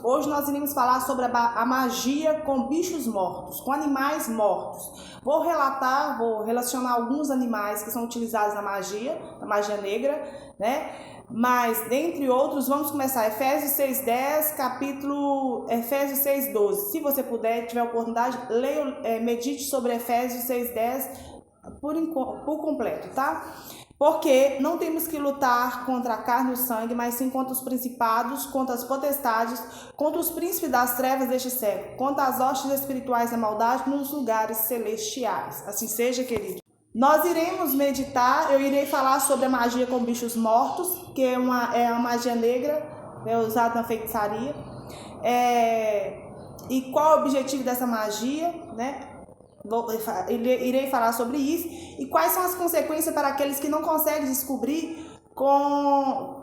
Hoje nós iremos falar sobre a magia com bichos mortos, com animais mortos. Vou relacionar alguns animais que são utilizados na magia negra, né? Mas, dentre outros, vamos começar Efésios 6:10, Efésios 6:12. Se você puder, tiver oportunidade, leia, medite sobre Efésios 6:10 por completo, tá? Porque não temos que lutar contra a carne e o sangue, mas sim contra os principados, contra as potestades, contra os príncipes das trevas deste século, contra as hostes espirituais da maldade nos lugares celestiais. Assim seja, querido. Nós iremos meditar, eu irei falar sobre a magia com bichos mortos, que é uma magia negra, usada na feitiçaria. E qual é o objetivo dessa magia, né? Irei falar sobre isso e quais são as consequências para aqueles que não conseguem descobrir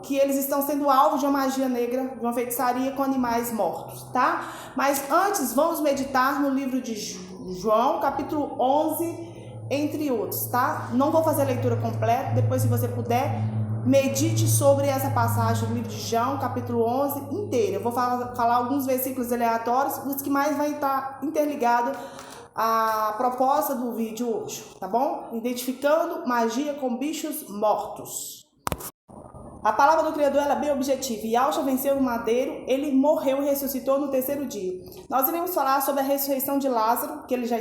que eles estão sendo alvo de uma magia negra, de uma feitiçaria com animais mortos, tá? Mas antes, vamos meditar no livro de João, capítulo 11, entre outros, tá? Não vou fazer a leitura completa, depois, se você puder, medite sobre essa passagem do livro de João, capítulo 11, inteira. Eu vou falar alguns versículos aleatórios, os que mais vai estar interligado à proposta do vídeo hoje, tá bom? Identificando magia com bichos mortos. A palavra do Criador ela é bem objetiva. E Yahshua venceu o madeiro, ele morreu e ressuscitou no terceiro dia. Nós iremos falar sobre a ressurreição de Lázaro, que ele já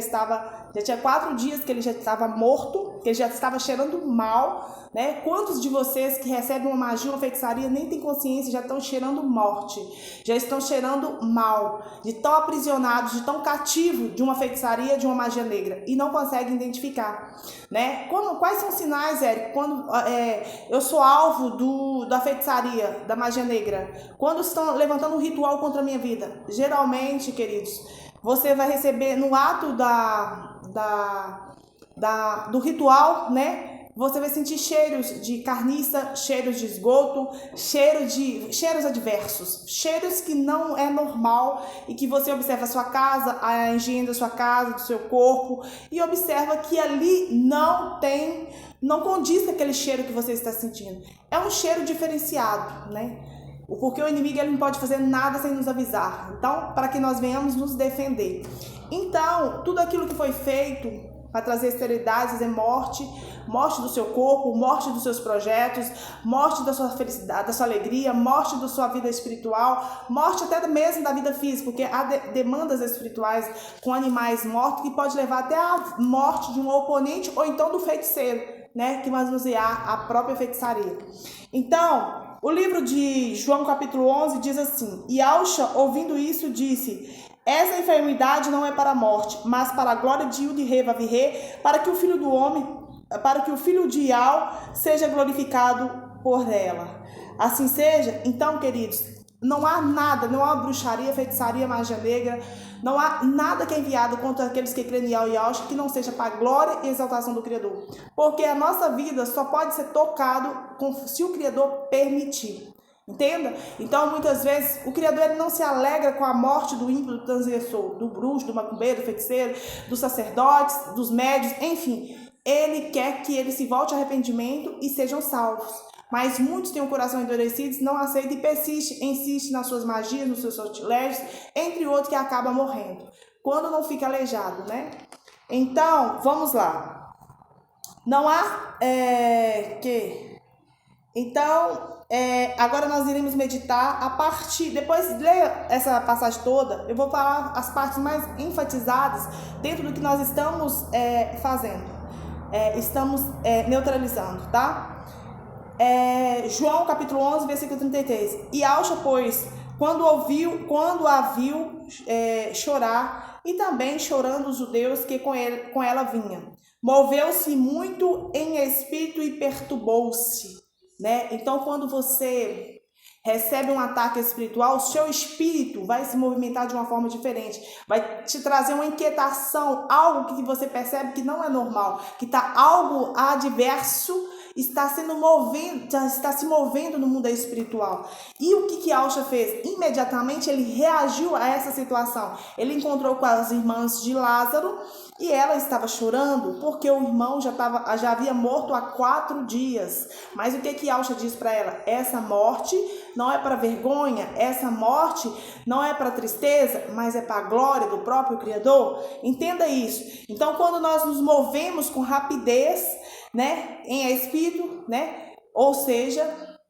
tinha 4 dias que ele já estava morto, que ele já estava cheirando mal, né? Quantos de vocês que recebem uma magia, uma feitiçaria, nem têm consciência, já estão cheirando morte, já estão cheirando mal, de tão aprisionados, de tão cativos de uma feitiçaria, de uma magia negra, e não conseguem identificar, né? Quais são os sinais, Érico, quando eu sou alvo da feitiçaria, da magia negra? Quando estão levantando um ritual contra a minha vida? Geralmente, queridos, você vai receber no ato do ritual, né? Você vai sentir cheiros de carniça, cheiros de esgoto, cheiros adversos, cheiros que não é normal e que você observa a sua casa, a higiene da sua casa, do seu corpo, e observa que ali não condiz com aquele cheiro que você está sentindo. É um cheiro diferenciado, né? Porque o inimigo ele não pode fazer nada sem nos avisar. Então, para que nós venhamos nos defender. Então, tudo aquilo que foi feito para trazer esterilidade, fazer morte do seu corpo, morte dos seus projetos, morte da sua felicidade, da sua alegria, morte da sua vida espiritual, morte até mesmo da vida física, porque há demandas espirituais com animais mortos que pode levar até a morte de um oponente ou então do feiticeiro, né, que manusear a própria feitiçaria. Então, o livro de João capítulo 11 diz assim: E Yahshua, ouvindo isso, disse: Essa enfermidade não é para a morte, mas para a glória de Yud-He-Vav-He, para que o Filho do Homem, para que o Filho de Yahweh seja glorificado por ela. Assim seja. Então, queridos, não há nada, não há bruxaria, feitiçaria, magia negra, não há nada que é enviado contra aqueles que creem em Yahshua que não seja para a glória e exaltação do Criador. Porque a nossa vida só pode ser tocado se o Criador permitir. Entenda? Então, muitas vezes, o Criador ele não se alegra com a morte do ímpio, do transgressor, do bruxo, do macumbeiro, do feiticeiro, dos sacerdotes, dos médios, enfim. Ele quer que ele se volte ao arrependimento e sejam salvos. Mas muitos têm o coração endurecido, não aceitam e insistem nas suas magias, nos seus sortilégios, entre outros que acabam morrendo. Quando não fica aleijado, né? Então, vamos lá. Não há agora nós iremos meditar a partir, depois de ler essa passagem toda, eu vou falar as partes mais enfatizadas dentro do que nós estamos fazendo, estamos neutralizando, tá? João capítulo 11, versículo 33. E Yahshua, pois, quando a viu chorar, e também chorando os judeus que com ela vinham, moveu-se muito em espírito e perturbou-se. Né? Então, quando você recebe um ataque espiritual, o seu espírito vai se movimentar de uma forma diferente, vai te trazer uma inquietação, algo que você percebe que não é normal, que está algo adverso, está se movendo no mundo espiritual. E o que Yahshua fez? Imediatamente ele reagiu a essa situação. Ele encontrou com as irmãs de Lázaro e ela estava chorando porque o irmão já havia morto há 4 dias. Mas o que Yahshua diz para ela? Essa morte não é para vergonha, essa morte não é para tristeza, mas é para a glória do próprio Criador. Entenda isso. Então, quando nós nos movemos com rapidez, né, em espírito, né, ou seja,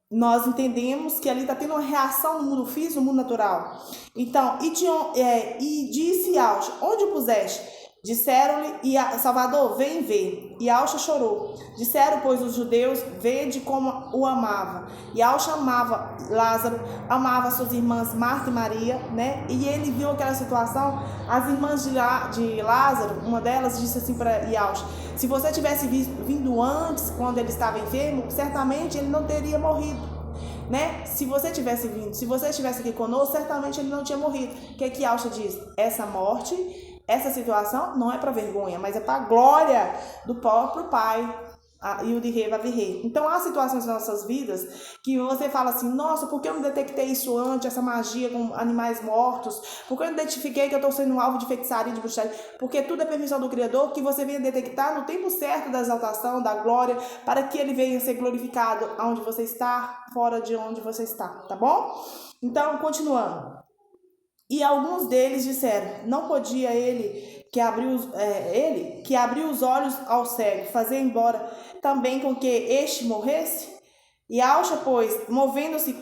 nós entendemos que ali está tendo uma reação no mundo físico, no mundo natural. Então, e disse Auxa, onde o puseste? Disseram-lhe, Salvador, vem ver. E Auxa chorou. Disseram, pois, os judeus, vede como o amava. E Auxa amava Lázaro, amava suas irmãs Marta e Maria, né? E ele viu aquela situação. As irmãs de Lázaro, uma delas disse assim para Auxa, se você tivesse vindo antes, quando ele estava enfermo, certamente ele não teria morrido, né? Se você tivesse vindo, se você estivesse aqui conosco, certamente ele não tinha morrido. O que Auxa diz? Essa morte, essa situação não é para vergonha, mas é para a glória do próprio Pai. E o de rei vai vir rei. Então há situações nas nossas vidas que você fala assim, nossa, por que eu não detectei isso antes, essa magia com animais mortos? Por que eu não identifiquei que eu estou sendo um alvo de feitiçaria, de bruxaria? Porque tudo é permissão do Criador, que você venha detectar no tempo certo da exaltação, da glória, para que ele venha ser glorificado onde você está, fora de onde você está, tá bom? Então, continuando. E alguns deles disseram, não podia ele que abriu os olhos ao cego, fazer embora também com que este morresse? E Auxa, pois, movendo-se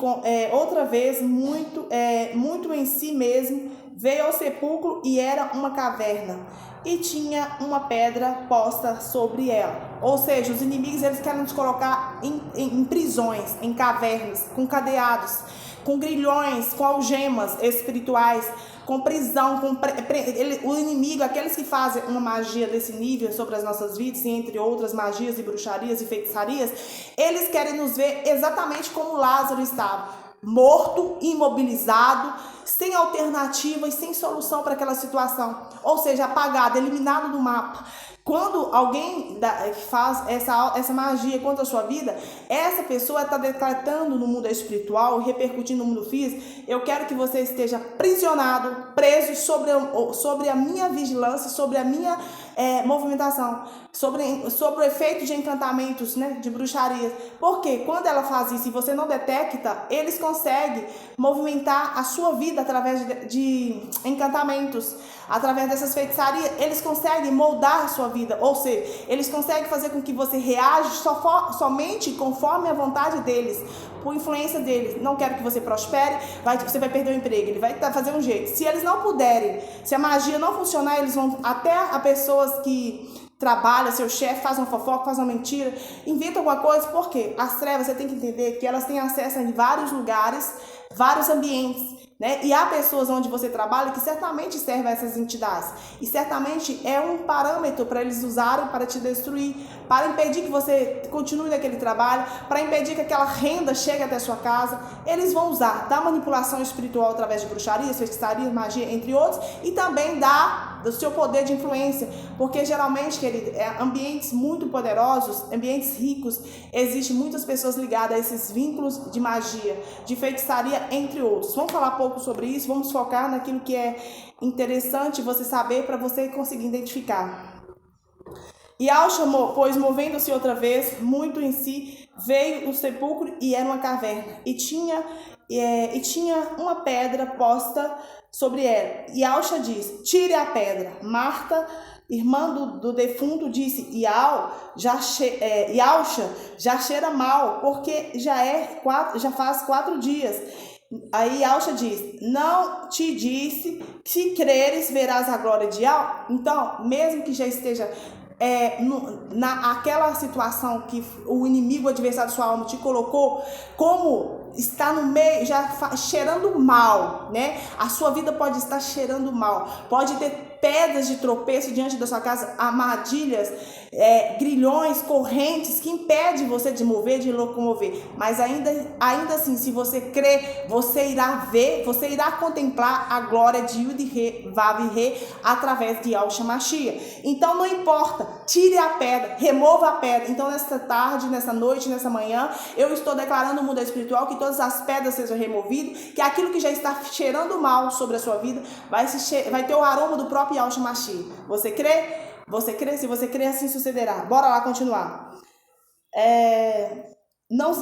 outra vez muito em si mesmo, veio ao sepulcro e era uma caverna, e tinha uma pedra posta sobre ela. Ou seja, os inimigos eles querem nos colocar em prisões, em cavernas, com cadeados, com grilhões, com algemas espirituais, com prisão, o inimigo, aqueles que fazem uma magia desse nível sobre as nossas vidas, entre outras magias e bruxarias e feitiçarias, eles querem nos ver exatamente como Lázaro estava, morto, imobilizado, sem alternativa e sem solução para aquela situação, ou seja, apagado, eliminado do mapa. Quando alguém faz essa magia contra a sua vida, essa pessoa está decretando no mundo espiritual e repercutindo no mundo físico, eu quero que você esteja aprisionado, preso sobre a minha vigilância, sobre a minha movimentação, sobre o efeito de encantamentos, né, de bruxaria. Porque quando ela faz isso e você não detecta, eles conseguem movimentar a sua vida através de encantamentos, através dessas feitiçarias, eles conseguem moldar a sua vida, ou seja, eles conseguem fazer com que você reaja somente conforme a vontade deles, por influência deles. Não quero que você prospere, você vai perder o emprego, ele vai fazer um jeito. Se eles não puderem, se a magia não funcionar, eles vão até a pessoas que trabalha, seu chefe faz uma fofoca, faz uma mentira, inventa alguma coisa, porque as trevas, você tem que entender que elas têm acesso em vários lugares, vários ambientes, né? E há pessoas onde você trabalha que certamente servem a essas entidades, e certamente é um parâmetro para eles usarem para te destruir, para impedir que você continue naquele trabalho, para impedir que aquela renda chegue até a sua casa. Eles vão usar da manipulação espiritual através de bruxaria, feitiçaria, magia, entre outros, e também do seu poder de influência, porque geralmente, querido, ambientes muito poderosos, ambientes ricos, existem muitas pessoas ligadas a esses vínculos de magia, de feitiçaria, entre outros. Vamos falar pouco sobre isso, vamos focar naquilo que é interessante você saber para você conseguir identificar. E Auxa, pois movendo-se outra vez, muito em si, veio o sepulcro e era uma caverna, e tinha uma pedra posta sobre ela. E Auxa disse, tire a pedra. Marta, irmã do defunto, disse, e Auxa já cheira mal, porque já faz 4 dias. Aí Auxa diz, não te disse, se creres verás a glória de Auxa? Então, mesmo que já esteja naquela situação que o inimigo, o adversário da sua alma te colocou, como está no meio, já cheirando mal, né? A sua vida pode estar cheirando mal, pode ter pedras de tropeço diante da sua casa, armadilhas, grilhões, correntes que impedem você de mover, de locomover. Mas ainda assim, se você crer, você irá ver, você irá contemplar a glória de Yud-He, Vav-He, através de Auxa Mashiach. Então não importa, tire a pedra, remova a pedra. Então nesta tarde, nessa noite, nessa manhã, eu estou declarando no mundo espiritual que todas as pedras sejam removidas, que aquilo que já está cheirando mal sobre a sua vida vai ter o aroma do próprio Auxa Mashiach. Você crê? Você crê? Se você crê, assim sucederá. Bora lá continuar. não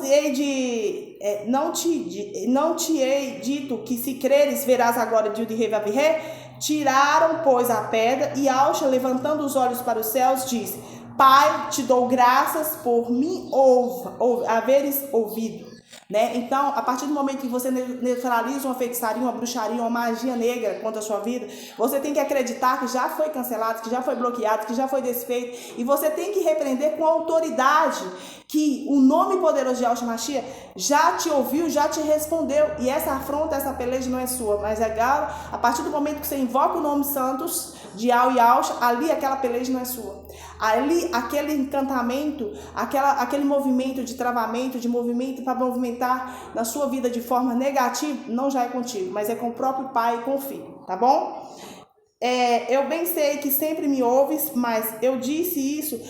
te hei dito que se creres verás agora dia de Revaviré? Tiraram, pois, a pedra, e Ausha, levantando os olhos para os céus, disse: Pai, te dou graças por me haveres ouvido. Né? Então, a partir do momento que você neutraliza uma feitiçaria, uma bruxaria, uma magia negra contra a sua vida, você tem que acreditar que já foi cancelado, que já foi bloqueado, que já foi desfeito, e você tem que repreender com autoridade que o nome poderoso de Yahshua Mashiach já te ouviu, já te respondeu, e essa afronta, essa peleja não é sua, mas é agora, a partir do momento que você invoca o nome santos de Yahshua, ali aquela peleja não é sua. Ali, aquele encantamento, aquele movimento de travamento, de movimento para movimentar na sua vida de forma negativa, não já é contigo, mas é com o próprio pai e com o filho, tá bom? Eu bem sei que sempre me ouves, mas eu disse isso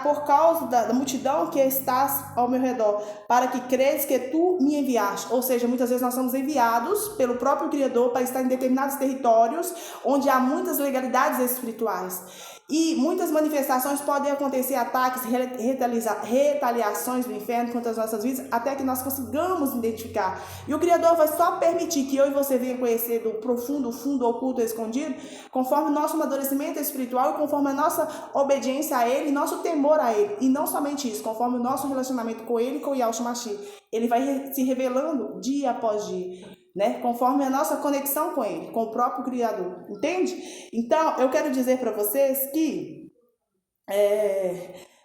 por causa da multidão que estás ao meu redor, para que creres que tu me enviaste. Ou seja, muitas vezes nós somos enviados pelo próprio Criador para estar em determinados territórios onde há muitas legalidades espirituais. E muitas manifestações podem acontecer, ataques, retaliações do inferno contra as nossas vidas, até que nós consigamos identificar. E o Criador vai só permitir que eu e você venham conhecer do profundo, fundo, oculto, escondido, conforme o nosso amadurecimento espiritual e conforme a nossa obediência a Ele e nosso temor a Ele. E não somente isso, conforme o nosso relacionamento com Ele e com o Yahshua Mashiach. Ele vai se revelando dia após dia, né? Conforme a nossa conexão com Ele, com o próprio Criador, entende? Então, eu quero dizer para vocês que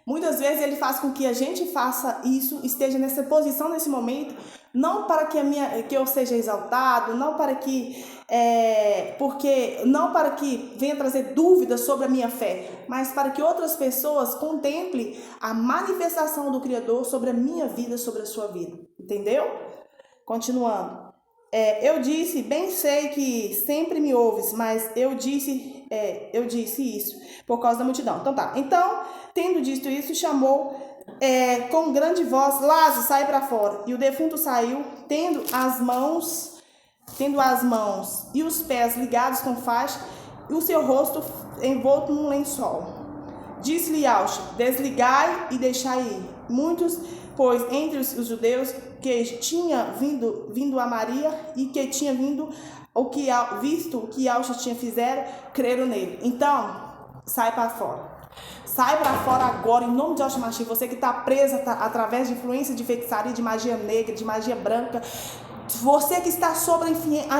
muitas vezes Ele faz com que a gente faça isso, esteja nessa posição nesse momento, não para que eu seja exaltado, não para que não para que venha trazer dúvidas sobre a minha fé, mas para que outras pessoas contemplem a manifestação do Criador sobre a minha vida, sobre a sua vida, entendeu? Continuando. Eu disse, bem sei que sempre me ouves, mas eu disse isso por causa da multidão. Então tá. Então, tendo dito isso, chamou com grande voz: Lázaro, sai para fora. E o defunto saiu, tendo as mãos e os pés ligados com faixa, e o seu rosto envolto num lençol. Disse-lhe Yahshua: desligai e deixai ir. Muitos, pois, entre os judeus que tinha vindo a Maria e que tinha visto o que Yahshua tinha fizeram, creram nele. Então, sai para fora. Sai para fora agora, em nome de Yahshua Mashiach. Você que está presa através de influência de feitiçaria, de magia negra, de magia branca. Você que está sob a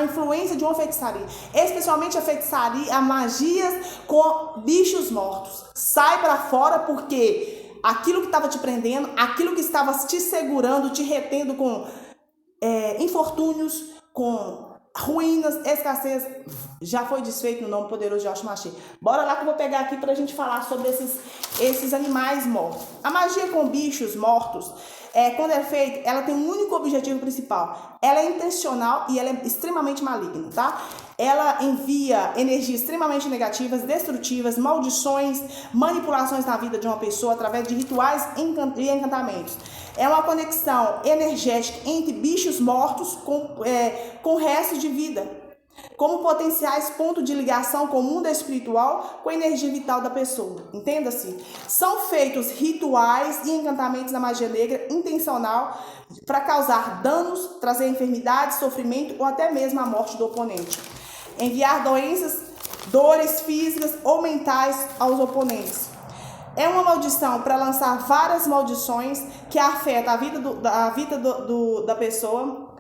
influência de uma feitiçaria, especialmente a feitiçaria, a magias com bichos mortos. Sai para fora, porque aquilo que estava te prendendo, aquilo que estava te segurando, te retendo com infortúnios, com ruínas, escassez, já foi desfeito no nome poderoso de Yahshua Mashiach. Bora lá que eu vou pegar aqui para a gente falar sobre esses animais mortos. A magia com bichos mortos, quando é feita, ela tem um único objetivo principal. Ela é intencional e ela é extremamente maligna, tá? Ela envia energias extremamente negativas, destrutivas, maldições, manipulações na vida de uma pessoa através de rituais e encantamentos. É uma conexão energética entre bichos mortos com restos de vida, como potenciais pontos de ligação com o mundo espiritual, com a energia vital da pessoa. Entenda-se? São feitos rituais e encantamentos da magia negra intencional para causar danos, trazer enfermidades, sofrimento ou até mesmo a morte do oponente. Enviar doenças, dores físicas ou mentais aos oponentes. É uma maldição para lançar várias maldições que afetam a vida da pessoa,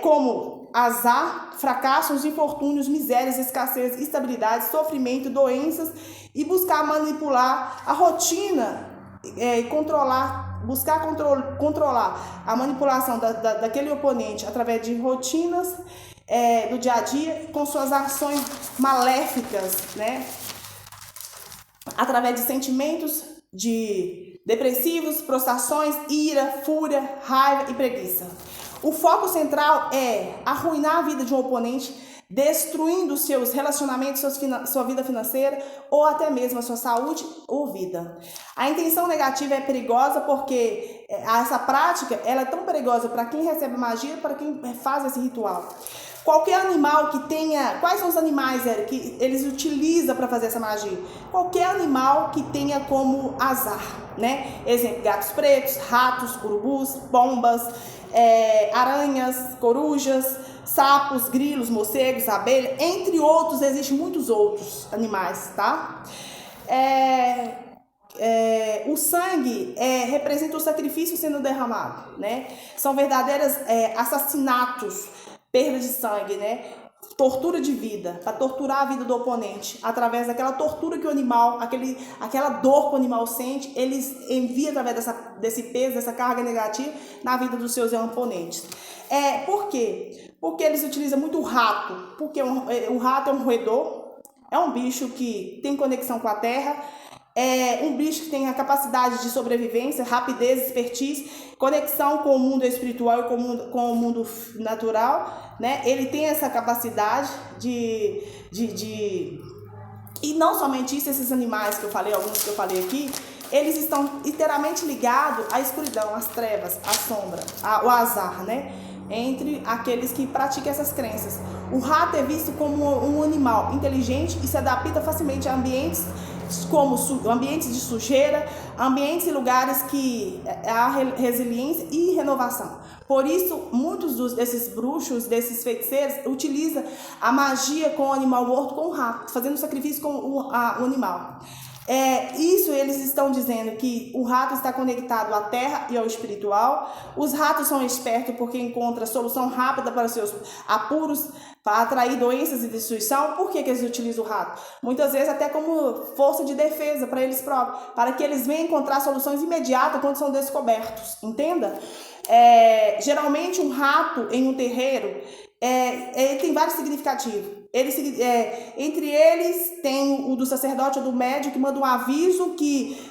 como azar, fracassos, infortúnios, misérias, escassez, instabilidade, sofrimento, doenças, e buscar manipular a rotina e controlar a manipulação daquele oponente através de rotinas do dia a dia, com suas ações maléficas, né? Através de sentimentos depressivos, prostrações, ira, fúria, raiva e preguiça. O foco central é arruinar a vida de um oponente, destruindo seus relacionamentos, sua vida financeira ou até mesmo a sua saúde ou vida. A intenção negativa é perigosa porque essa prática ela é tão perigosa para quem recebe magia, para quem faz esse ritual. Qualquer animal que tenha... Quais são os animais, Eric, que eles utilizam para fazer essa magia? Qualquer animal que tenha como azar, né? Exemplo, gatos pretos, ratos, urubus, pombas, aranhas, corujas, sapos, grilos, morcegos, abelhas, entre outros, existem muitos outros animais, tá? O sangue representa o sacrifício sendo derramado, né? São verdadeiros assassinatos, perda de sangue, né? Tortura de vida, para torturar a vida do oponente, através daquela tortura que o animal, aquela dor que o animal sente, eles enviam através desse peso, dessa carga negativa na vida dos seus oponentes. Por quê? Porque eles utilizam muito o rato, porque o rato é um roedor, é um bicho que tem conexão com a terra, é um bicho que tem a capacidade de sobrevivência, rapidez, expertise, conexão com o mundo espiritual e com o mundo natural, né? Ele tem essa capacidade de... E não somente isso, esses animais que eu falei, alguns que eu falei aqui, eles estão inteiramente ligados à escuridão, às trevas, à sombra, ao azar, né? Entre aqueles que praticam essas crenças. O rato é visto como um animal inteligente e se adapta facilmente a ambientes como ambientes de sujeira, ambientes e lugares que há resiliência e renovação. Por isso, muitos desses bruxos, desses feiticeiros, utilizam a magia com o animal morto, com o rato, fazendo sacrifício com o animal. Isso eles estão dizendo que o rato está conectado à terra e ao espiritual. Os ratos são espertos porque encontram solução rápida para seus apuros, para atrair doenças e destruição. Por que eles utilizam o rato? Muitas vezes até como força de defesa para eles próprios, para que eles venham encontrar soluções imediatas quando são descobertos, entenda? Geralmente um rato em um terreiro, ele tem vários significativos. Entre eles tem o do sacerdote ou do médium que manda um aviso,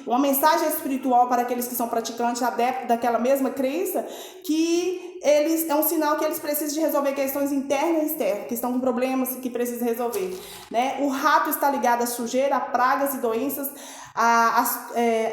uma mensagem espiritual para aqueles que são praticantes, adeptos daquela mesma crença, que é um sinal que eles precisam de resolver questões internas e externas, que estão com problemas que precisam resolver, né? O rato está ligado à sujeira, a pragas e doenças, à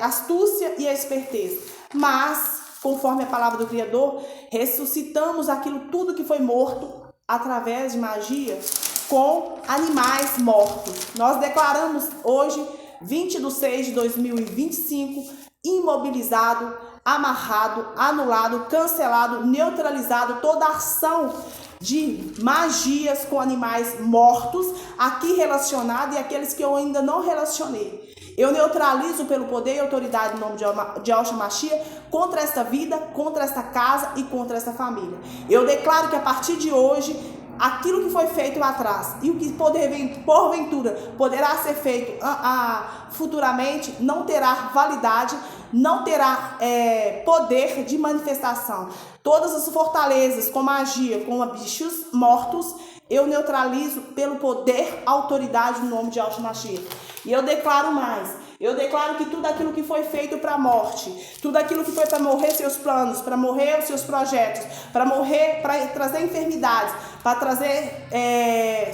astúcia e à esperteza. Mas, conforme a palavra do Criador, ressuscitamos aquilo tudo que foi morto através de magia, com animais mortos. Nós declaramos hoje, 20/6/2025, imobilizado, amarrado, anulado, cancelado, neutralizado toda a ação de magias com animais mortos, aqui relacionado, e aqueles que eu ainda não relacionei. Eu neutralizo pelo poder e autoridade no nome de Yahshua Mashiach contra esta vida, contra esta casa e contra esta família. Eu declaro que a partir de hoje, aquilo que foi feito lá atrás e o que porventura poderá ser feito futuramente não terá validade, não terá poder de manifestação. Todas as fortalezas com magia, com bichos mortos, eu neutralizo pelo poder, autoridade no nome de Yahshua Mashiach. E eu declaro mais. Eu declaro que tudo aquilo que foi feito para a morte, tudo aquilo que foi para morrer seus planos, para morrer os seus projetos, para trazer enfermidades, para trazer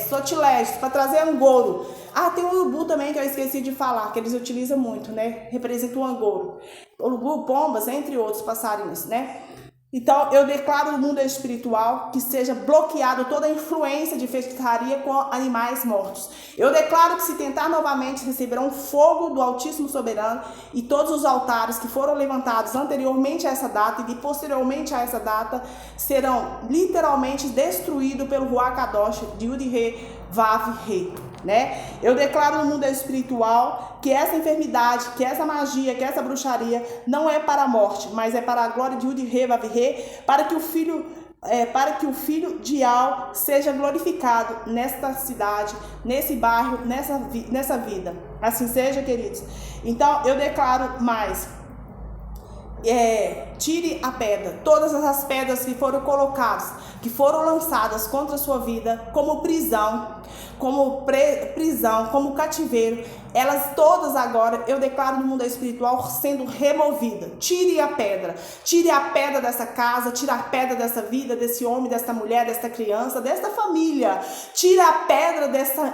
sortilégios, para trazer angouro. Tem o urubu também que eu esqueci de falar, que eles utilizam muito, né? Representa o angouro. Urubu, pombas, entre outros passarinhos, né? Então, eu declaro no mundo espiritual que seja bloqueado toda a influência de feitiçaria com animais mortos. Eu declaro que se tentar novamente receberão fogo do Altíssimo Soberano e todos os altares que foram levantados anteriormente a essa data e posteriormente a essa data serão literalmente destruídos pelo Ruach Kadosh de Yud-He Vav-He. Né? Eu declaro no mundo espiritual que essa enfermidade, que essa magia, que essa bruxaria não é para a morte, mas é para a glória de Yud-He Vav-He, para que o filho de Al seja glorificado nesta cidade, nesse bairro, nessa vida. Assim seja, queridos. Então eu declaro mais. Tire a pedra, todas as pedras que foram colocadas, que foram lançadas contra a sua vida, como prisão, como cativeiro, elas todas agora, eu declaro no mundo espiritual, sendo removida. Tire a pedra dessa casa, tire a pedra dessa vida, desse homem, desta mulher, desta criança, desta família. Tire a pedra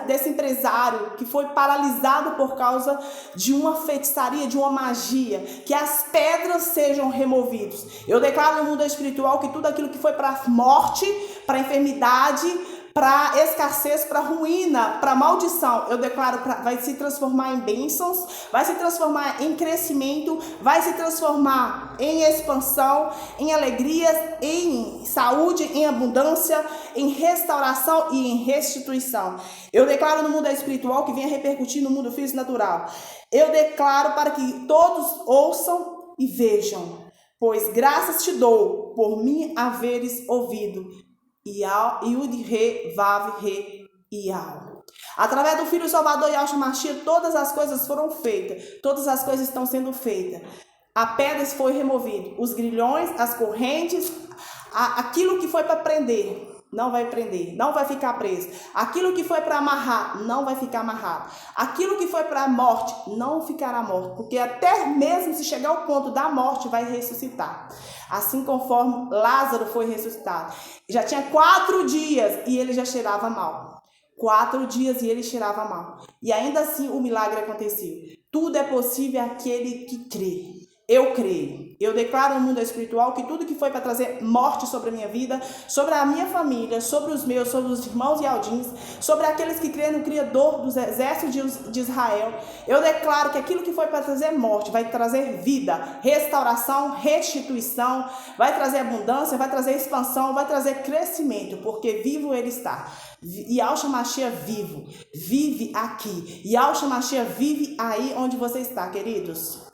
desse empresário que foi paralisado por causa de uma feitiçaria, de uma magia. Que as pedras sejam removidas. Eu declaro no mundo espiritual que tudo aquilo que foi para a morte, para a enfermidade, para escassez, para ruína, para maldição. Eu declaro, vai se transformar em bênçãos, vai se transformar em crescimento, vai se transformar em expansão, em alegrias, em saúde, em abundância, em restauração e em restituição. Eu declaro no mundo espiritual que venha repercutir no mundo físico e natural. Eu declaro para que todos ouçam e vejam, pois graças te dou por me haveres ouvido. Yud Re Vav Re Ial. Através do Filho Salvador Yahshua Mashiach, todas as coisas foram feitas, todas as coisas estão sendo feitas. A pedra foi removida, os grilhões, as correntes, aquilo que foi para prender, não vai prender, não vai ficar preso. Aquilo que foi para amarrar, não vai ficar amarrado. Aquilo que foi para a morte, não ficará morto, porque até mesmo se chegar ao ponto da morte, vai ressuscitar. Assim conforme Lázaro foi ressuscitado. Já tinha 4 dias e ele já cheirava mal. 4 dias e ele cheirava mal. E ainda assim o milagre aconteceu. Tudo é possível àquele que crê. Eu creio. Eu declaro no mundo espiritual que tudo que foi para trazer morte sobre a minha vida, sobre a minha família, sobre os meus, sobre os irmãos e aldins, sobre aqueles que creem no Criador dos exércitos de Israel, eu declaro que aquilo que foi para trazer morte vai trazer vida, restauração, restituição, vai trazer abundância, vai trazer expansão, vai trazer crescimento, porque vivo ele está. Yahshua Mashiach vivo, vive aqui. Yahshua Mashiach vive aí onde você está, queridos.